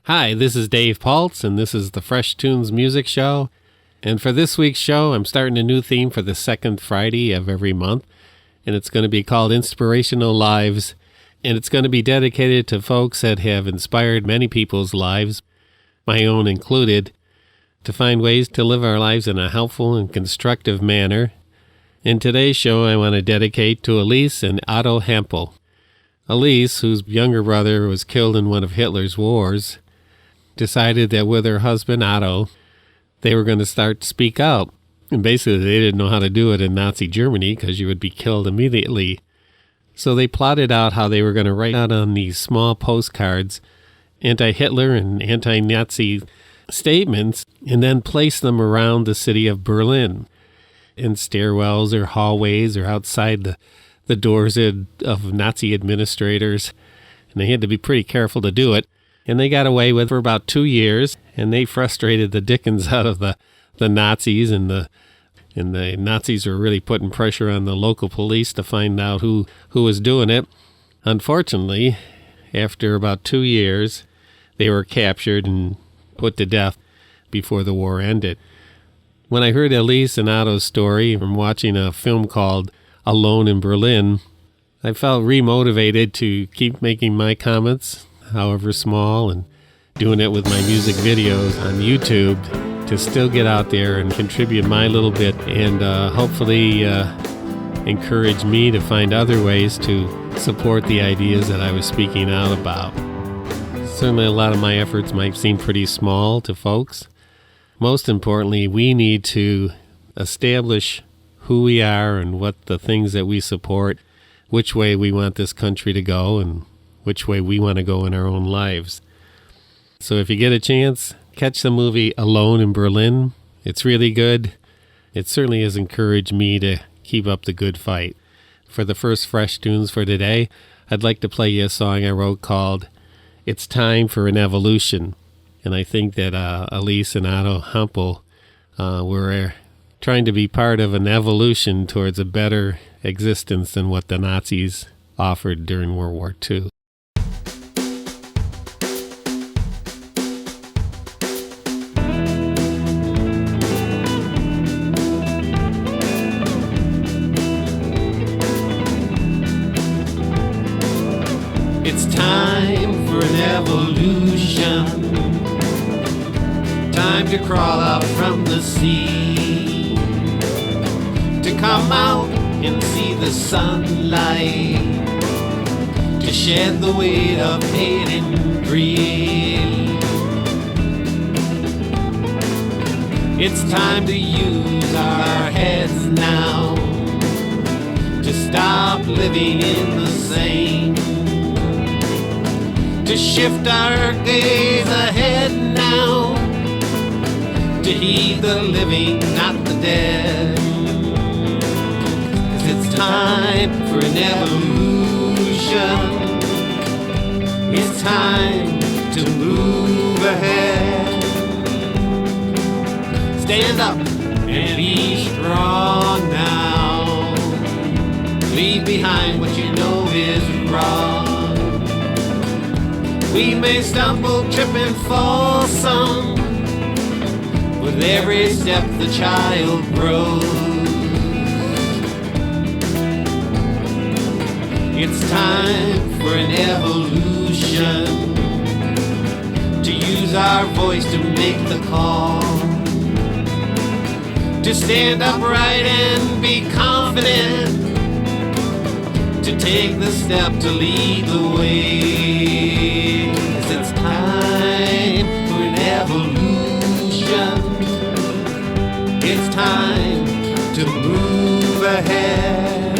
Hi, this is Dave Paltz, and this is the Fresh Toones Music Show. And for this week's show, I'm starting a new theme for the second Friday of every month, and it's going to be called Inspirational Lives, and it's going to be dedicated to folks that have inspired many people's lives, my own included, to find ways to live our lives in a helpful and constructive manner. In today's show, I want to dedicate to Elise and Otto Hampel. Elise, whose younger brother was killed in one of Hitler's wars, decided that with her husband Otto, they were going to start to speak out. And basically, they didn't know how to do it in Nazi Germany because you would be killed immediately. So they plotted out how they were going to write out on these small postcards anti-Hitler and anti-Nazi statements and then place them around the city of Berlin in stairwells or hallways or outside the doors of Nazi administrators. And they had to be pretty careful to do it. And they got away with it for about 2 years, and they frustrated the dickens out of the Nazis, and the Nazis were really putting pressure on the local police to find out who was doing it. Unfortunately, after about 2 years, they were captured and put to death before the war ended. When I heard Elise and Otto's story from watching a film called Alone in Berlin, I felt remotivated to keep making my comments, however small, and doing it with my music videos on YouTube to still get out there and contribute my little bit and hopefully encourage me to find other ways to support the ideas that I was speaking out about. Certainly a lot of my efforts might seem pretty small to folks. Most importantly, we need to establish who we are and what the things that we support, which way we want this country to go, and which way we want to go in our own lives. So if you get a chance, catch the movie Alone in Berlin. It's really good. It certainly has encouraged me to keep up the good fight. For the first Fresh Tunes for today, I'd like to play you a song I wrote called It's Time for an Evolution. And I think that Elise and Otto Hampel were trying to be part of an evolution towards a better existence than what the Nazis offered during World War II. It's time for an evolution, time to crawl out from the sea, to come out and see the sunlight, to shed the weight of hate and greed. It's time to use our heads now, to stop living in the same, to shift our gaze ahead now, to heed the living, not the dead. 'Cause it's time for an evolution. It's time to move ahead. Stand up and be strong now. Leave behind what you know is wrong. We may stumble, trip, and fall some. With every step the child grows. It's time for an evolution, to use our voice to make the call, to stand upright and be confident, to take the step to lead the way. 'Cause it's time for an evolution. It's time to move ahead.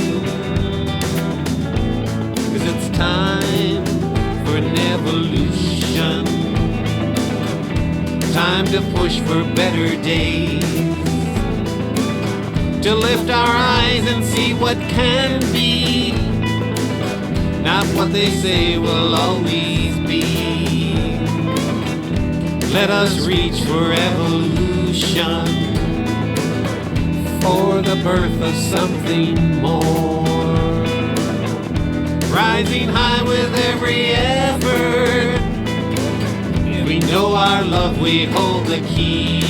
'Cause it's time for an evolution. Time to push for better days, to lift our eyes and see what can be, not what they say will always be. Let us reach for evolution, for the birth of something more. Rising high with every effort, we know our love, we hold the key.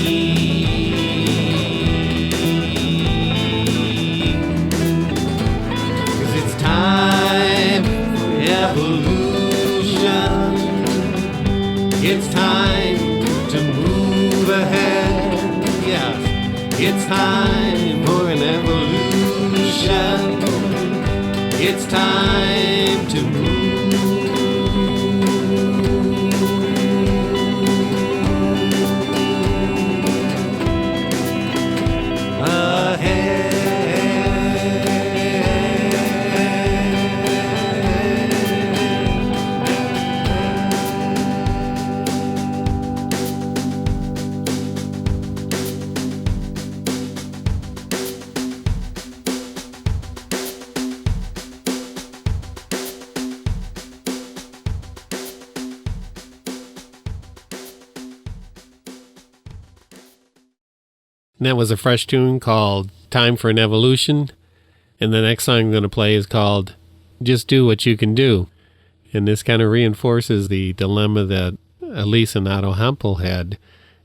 'Cause it's time for evolution. It's time to move ahead. Yes, it's time for an evolution. It's time to move And that was a fresh tune called Time for an Evolution. And the next song I'm going to play is called Just Do What You Can Do. And this kind of reinforces the dilemma that Elise and Otto Hampel had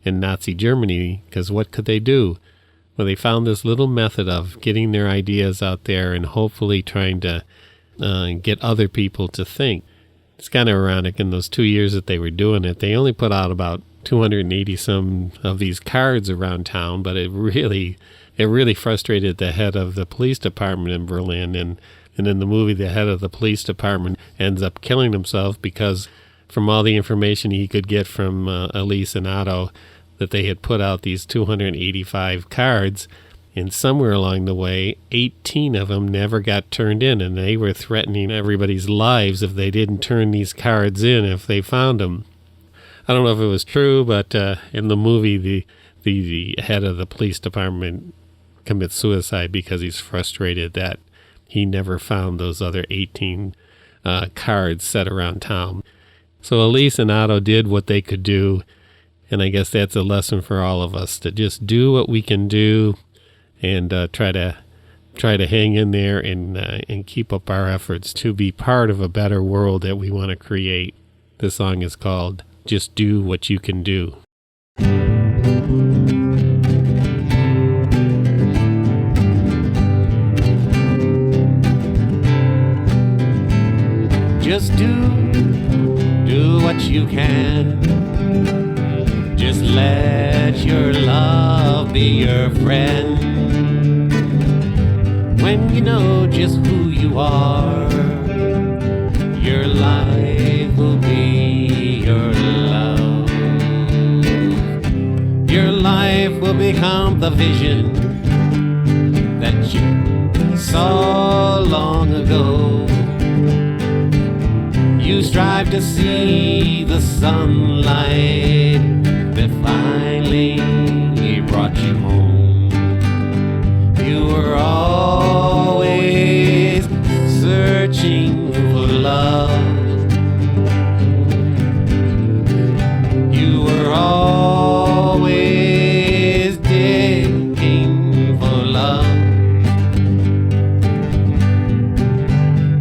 in Nazi Germany, because what could they do? Well, they found this little method of getting their ideas out there and hopefully trying to get other people to think. It's kind of ironic, in those 2 years that they were doing it, they only put out about 280 some of these cards around town, but it really frustrated the head of the police department in Berlin. And in the movie, the head of the police department ends up killing himself because from all the information he could get from Elise and Otto, that they had put out these 285 cards, and somewhere along the way, 18 of them never got turned in, and they were threatening everybody's lives if they didn't turn these cards in if they found them. I don't know if it was true, but in the movie, the head of the police department commits suicide because he's frustrated that he never found those other 18 cards set around town. So Elise and Otto did what they could do, and I guess that's a lesson for all of us, to just do what we can do and try to hang in there and keep up our efforts to be part of a better world that we want to create. This song is called Just Do What You Can Do. Just do what you can. Just let your love be your friend. When you know just who you are, your life will be your love. Your life will become the vision that you saw long ago. You strive to see the sunlight that finally brought you home. You were always searching for love. You were always digging for love.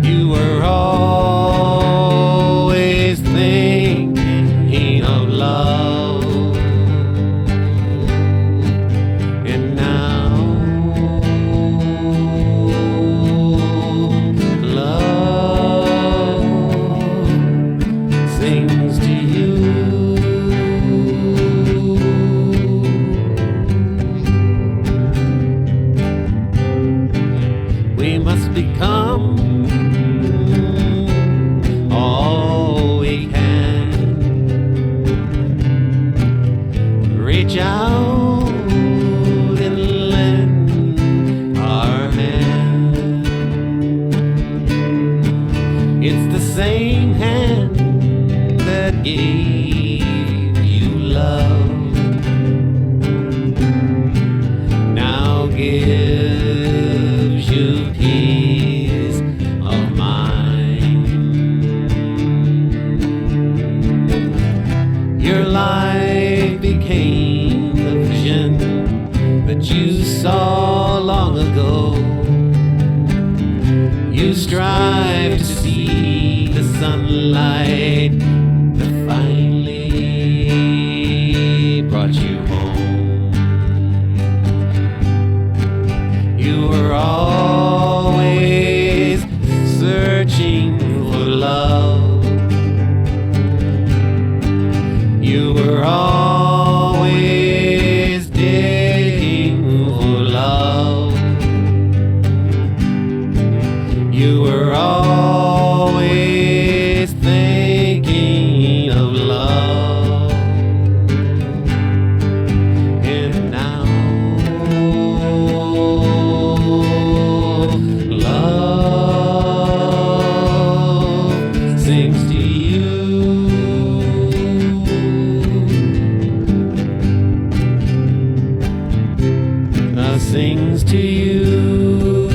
You were always thinking of love. And now love sings to you. We must become all we can. Reach out and lend our hand. It's the same hand that gave you love, now gives you peace of mind. Your life became the vision that you saw long ago. You strive to see the sunlight that finally You were always digging for love. You were always thinking of love. And now love sings to you. Sings to you.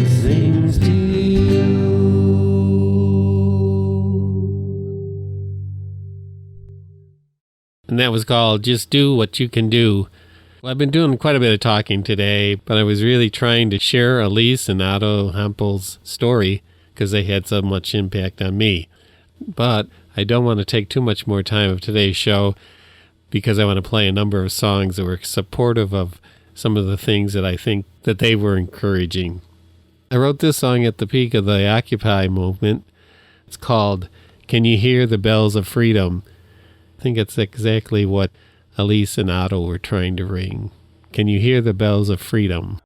Sings to you. And that was called Just Do What You Can Do. Well, I've been doing quite a bit of talking today, but I was really trying to share Elise and Otto Hampel's story because they had so much impact on me. But I don't want to take too much more time of today's show because I want to play a number of songs that were supportive of some of the things that I think that they were encouraging. I wrote this song at the peak of the Occupy movement. It's called Can You Hear the Bells of Freedom? I think it's exactly what Elise and Otto were trying to ring. Can you hear the bells of freedom?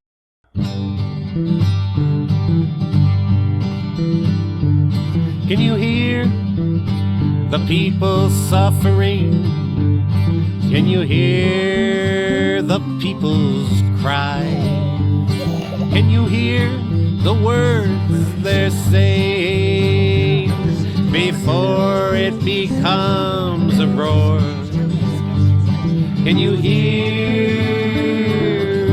Can you hear the people suffering? Can you hear the people's cry? Can you hear the words they're saying before it becomes a roar? Can you hear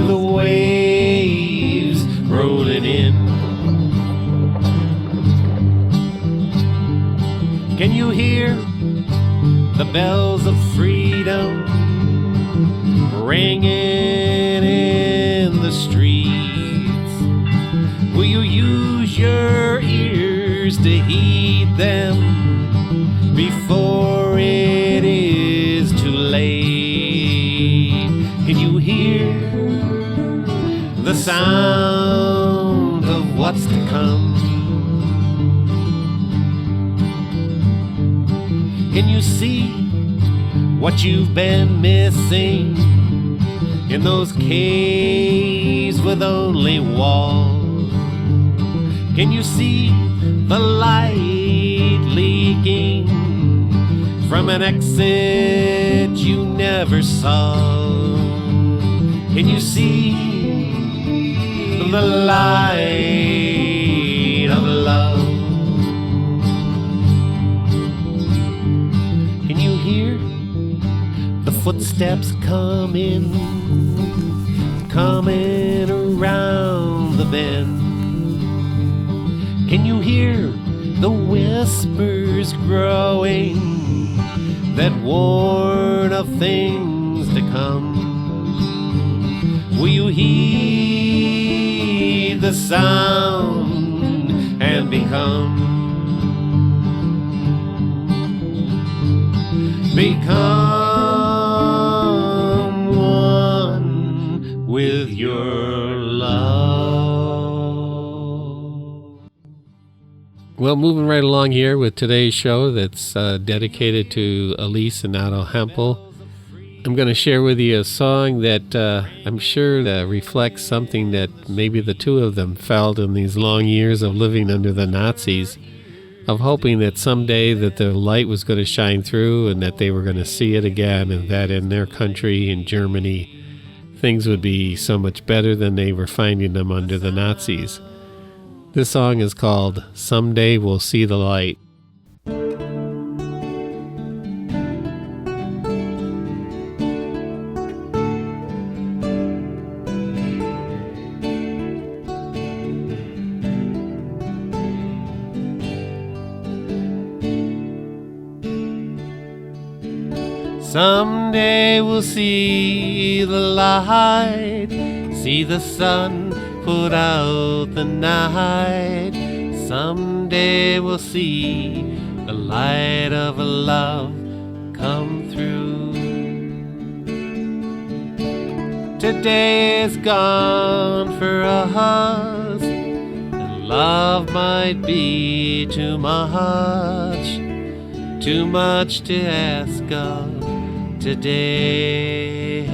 the waves rolling in? Can you hear the bells of freedom ringing in the streets? Will you use your ears to heed them before it is too late? Can you hear the sound of what's to come? Can you see what you've been missing in those caves with only walls? Can you see the light leaking from an exit you never saw? Can you see the light of love? Footsteps coming around the bend. Can you hear the whispers growing that warn of things to come? Will you heed the sound and become one with your love. Well, moving right along here with today's show that's dedicated to Elise and Otto Hampel, I'm going to share with you a song that I'm sure reflects something that maybe the two of them felt in these long years of living under the Nazis, of hoping that someday that the light was going to shine through and that they were going to see it again, and that in their country, in Germany, things would be so much better than they were finding them under the Nazis. This song is called Someday We'll See the Light. Someday we'll see the light, see the sun put out the night. Someday we'll see the light of a love come through. Today is gone for us, and Love might be too much to ask of today.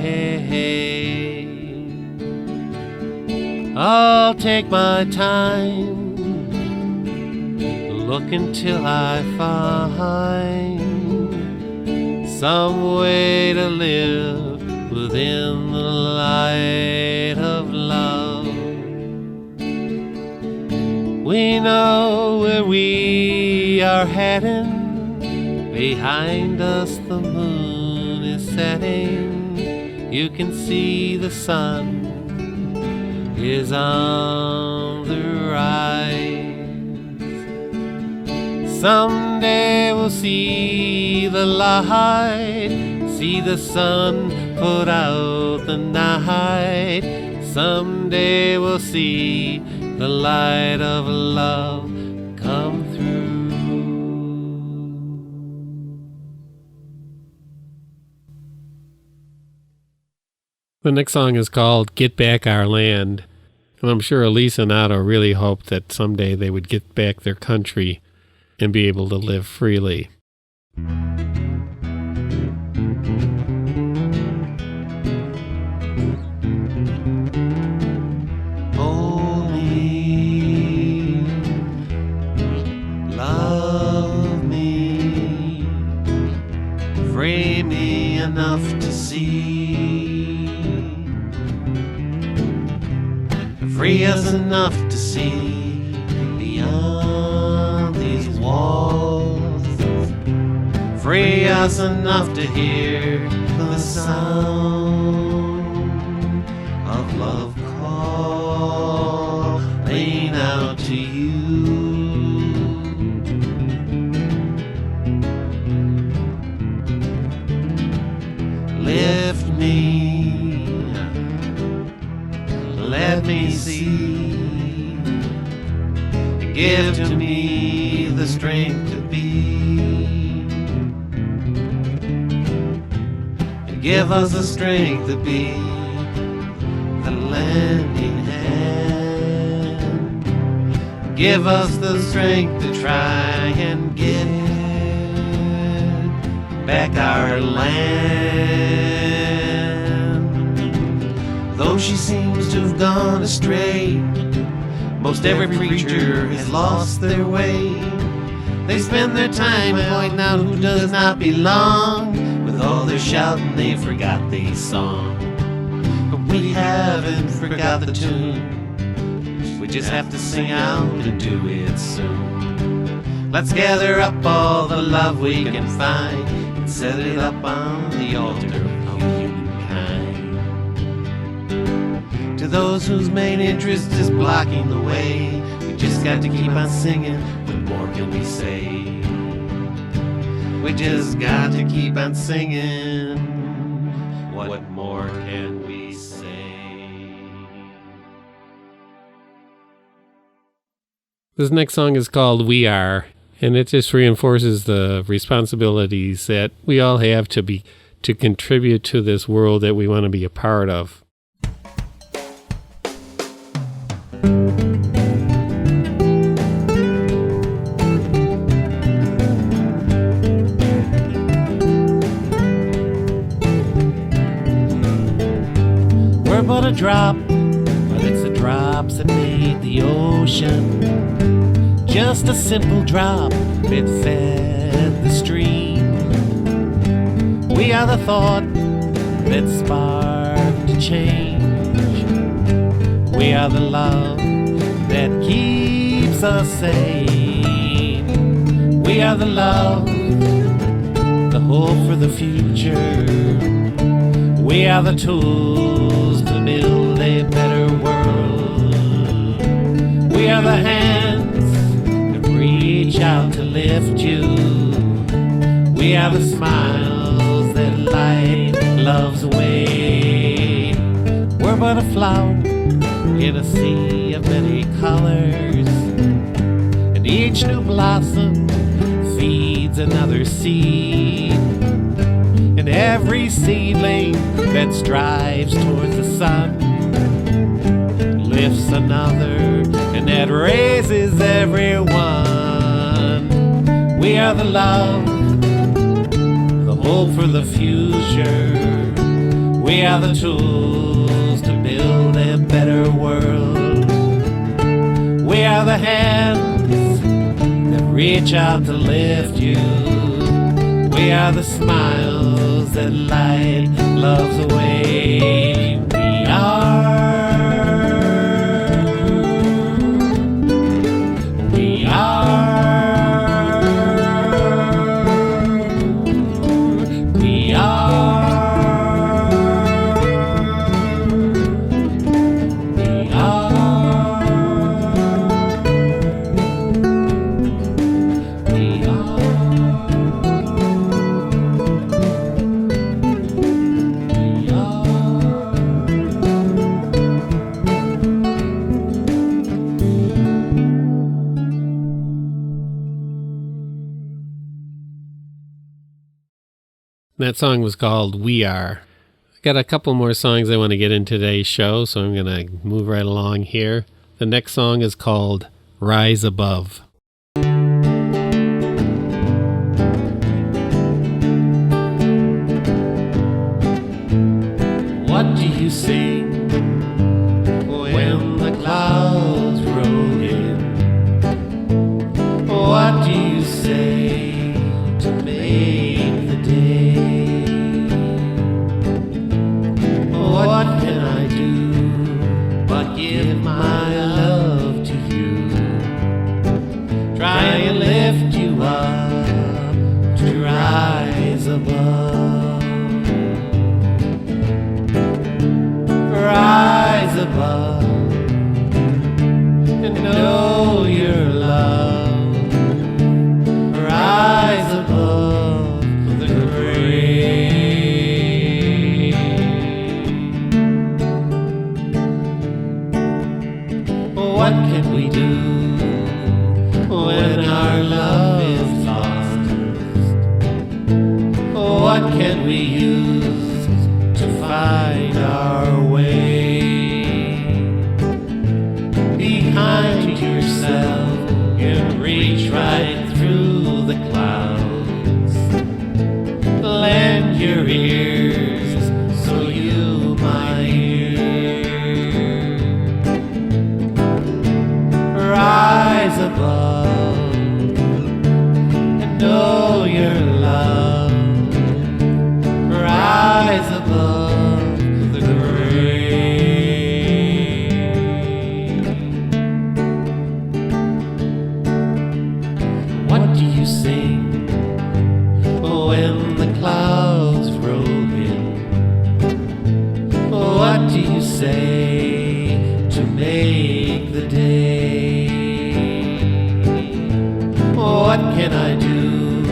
I'll take my time, look until I find some way to live within the light of love. We know where we are heading. Behind us the moon is setting. You can see the sun is on the rise. Someday we'll see the light, see the sun put out the night. Someday we'll see the light of love come through. The next song is called Get Back Our Land, and I'm sure Elise and Otto really hoped that someday they would get back their country and be able to live freely. Only love me, free me enough to see, free us enough to see beyond these walls, free us enough to hear the sound of love calling out to you. Lift me, let me see, give to me the strength to be, and give us the strength to be the lending hand. Give us the strength to try and get back our land. Though she seems to have gone astray, most every preacher has lost their way. They spend their time pointing out who does not belong. With all their shouting they forgot the song. But we haven't forgot the tune. We just have to sing out and do it soon. Let's gather up all the love we can find and set it up on the altar of humankind. To those whose main interest is blocking the way, we just got to keep on singing. What more can we say? We just got to keep on singing. What more can we say? This next song is called We Are, and it just reinforces the responsibilities that we all have to contribute to this world that we want to be a part of. We're but a drop, but it's the drops that made the ocean. Just a simple drop that fed the stream. We are the thought that sparked a change. We are the love that keeps us sane. We are the love, the hope for the future. We are the tools to build a better world. We are the hands that reach out to lift you. We are the smiles that light love's way. We're but a flower in a sea of many colors, and each new blossom feeds another seed. And every seedling that strives towards the sun lifts another and that raises everyone. We are the love, the hope for the future. We are the tools to build a better world. We are the hands that reach out to lift you. We are the smiles that light love's away. We are. That song was called We Are. I got a couple more songs I want to get in today's show, so I'm going to move right along here. The next song is called Rise Above. What do you sing when the clouds roll in? What do you say to make the day? What can I do but give my love to you? Try and lift you up to rise above. Rise above and know your love. Rise above the grave. What can we do when our love is lost? What can we use to find our way? Be kind to yourself and reach right through the clouds. Lend your ears so you might hear. Rise above and know your love. Rise above the grave. What do you sing when the clouds roll in? What do you say to make the day? What can I do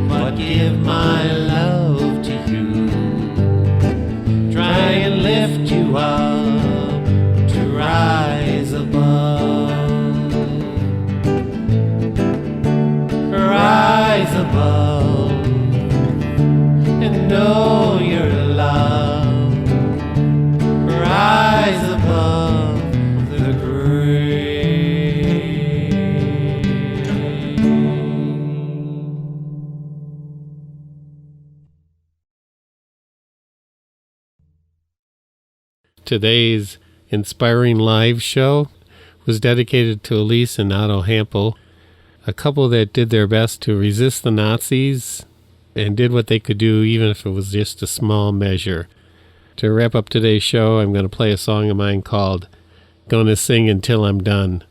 but give my love to you? Try and lift you up to rise above. Rise above and know your love. Rise above the grave. Today's Inspiring Live show was dedicated to Elise and Otto Hampel, a couple that did their best to resist the Nazis and did what they could do even if it was just a small measure. To wrap up today's show, I'm going to play a song of mine called Gonna Sing Until I'm Done.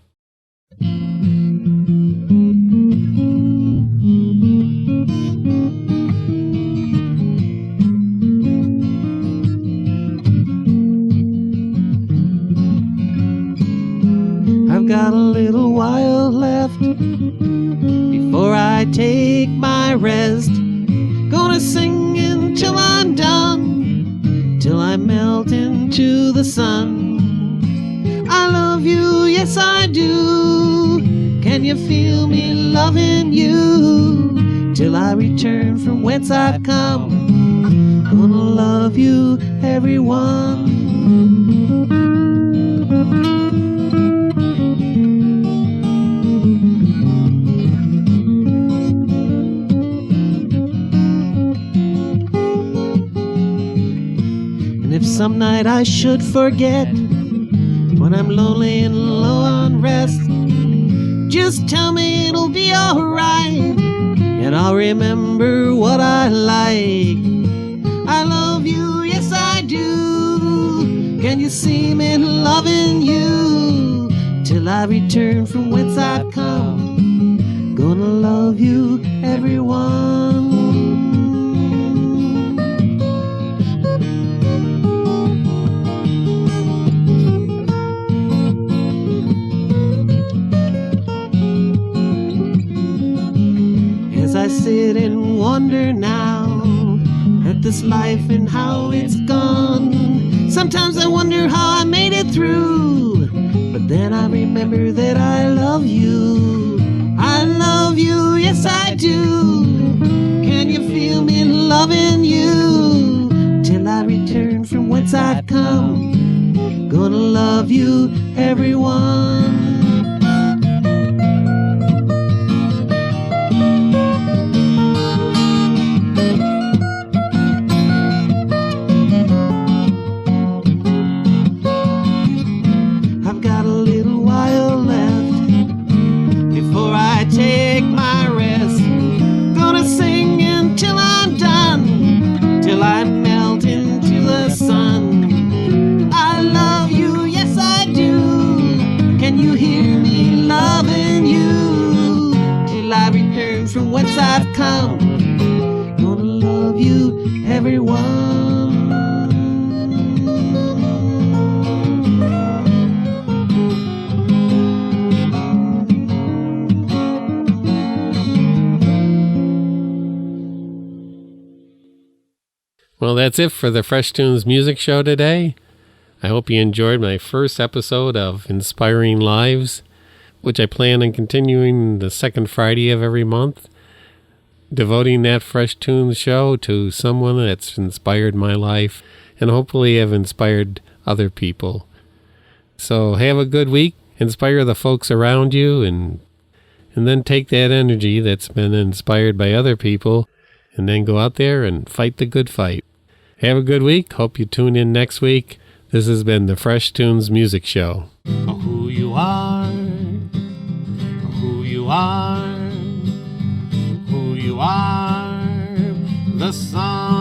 I've got a little while left before I take my rest. Gonna sing until I'm done, till I melt into the sun. I love you, yes I do. Can you feel me loving you? Till I return from whence I've come. Gonna love you, everyone. some night I should forget. When I'm lonely and low on rest, just tell me it'll be alright, and I'll remember what I like. I love you, yes I do. Can you see me loving you till I return from whence I've come? Gonna love you, everyone. As I sit and wonder now at this life and how it's gone, sometimes I wonder how I made it through, but then I remember that I love you. I love you, yes I do. Can you feel me loving you till I return from whence I've come? Gonna love you, everyone. Take my rest, gonna sing until I'm done, till I melt into the sun. I love you, yes I do. Can you hear me loving you till I return from whence I've come? Gonna love you, everyone. Well, that's it for the Fresh Tunes Music Show today. I hope you enjoyed my first episode of Inspiring Lives, which I plan on continuing the second Friday of every month, devoting that Fresh Tunes show to someone that's inspired my life and hopefully have inspired other people. So have a good week, inspire the folks around you, and then take that energy that's been inspired by other people and then go out there and fight the good fight. Have a good week. Hope you tune in next week. This has been the Fresh Tunes Music Show. Who you are, who you are, who you are, the song